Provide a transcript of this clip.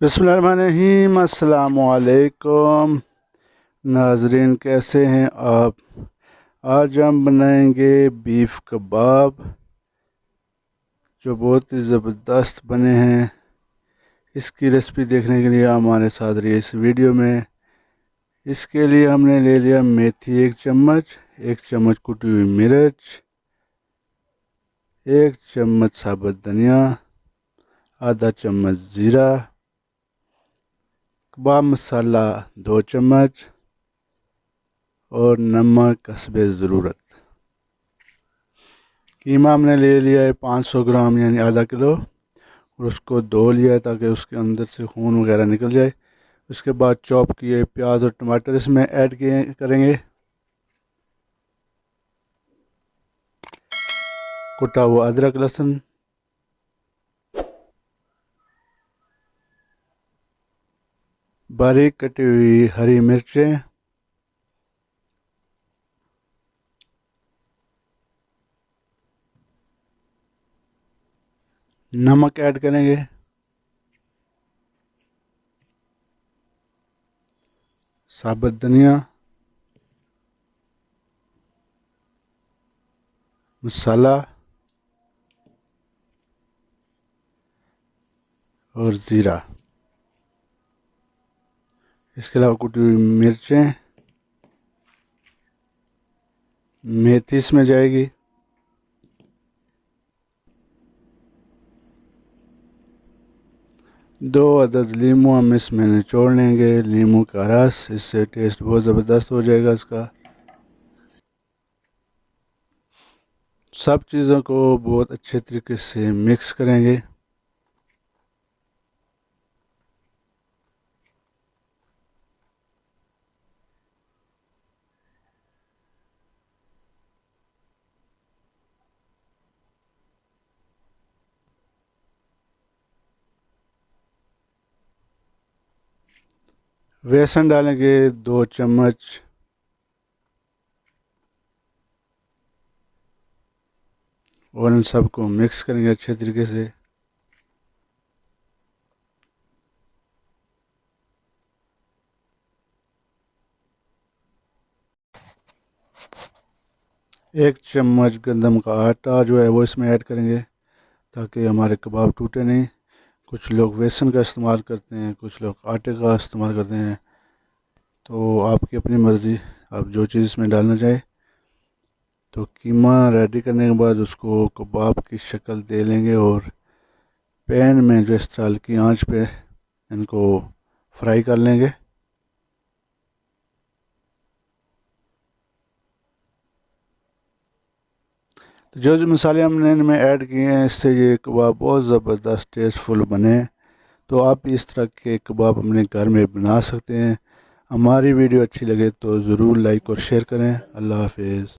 बिस्मिल्लाहिर्रहमानिर्रहीम। अस्सलामुअलैकुम नाजरीन, कैसे हैं आप। आज हम बनाएंगे बीफ कबाब जो बहुत ही ज़बरदस्त बने हैं। इसकी रेसिपी देखने के लिए हमारे साथ रहिए इस वीडियो में। इसके लिए हमने ले लिया मेथी 1 चम्मच, 1 चम्मच कुटी हुई मिर्च, 1 चम्मच साबुत धनिया, आधा चम्मच ज़ीरा, कबाब मसाला 2 चम्मच और नमक हस्बे ज़रूरत। कीमा हमने ले लिया है 500 ग्राम यानी आधा किलो, और उसको धो लिया है ताकि उसके अंदर से खून वगैरह निकल जाए। उसके बाद चॉप किए प्याज और टमाटर इसमें ऐड किए करेंगे। कुटा हुआ अदरक लहसुन, बारीक कटी हुई हरी मिर्चें, नमक ऐड करेंगे, साबुत धनिया, मसाला और ज़ीरा। इसके अलावा कुटी हुई मिर्चें, मेथी इसमें जाएगी, दो अदद लीमू हम इसमें निचोड़ लेंगे, लीमू का रस, इससे टेस्ट बहुत ज़बरदस्त हो जाएगा इसका। सब चीज़ों को बहुत अच्छे तरीके से मिक्स करेंगे। बेसन डालेंगे 2 चम्मच, और इन सबको मिक्स करेंगे अच्छे तरीके से। एक चम्मच गंदम का आटा जो है वो इसमें ऐड करेंगे ताकि हमारे कबाब टूटे नहीं। कुछ लोग बेसन का इस्तेमाल करते हैं, कुछ लोग आटे का इस्तेमाल करते हैं, तो आपकी अपनी मर्ज़ी, आप जो चीज़ इसमें डालना चाहें। तो कीमा रेडी करने के बाद उसको कबाब की शक्ल दे लेंगे और पैन में जो इस तरह की आंच पे इनको फ्राई कर लेंगे। तो जो जो मसाले हमने इनमें ऐड किए हैं इससे ये कबाब बहुत ज़बरदस्त टेस्टफुल बने। तो आप इस तरह के कबाब अपने घर में बना सकते हैं। हमारी वीडियो अच्छी लगे तो ज़रूर लाइक और शेयर करें। अल्लाह हाफिज़।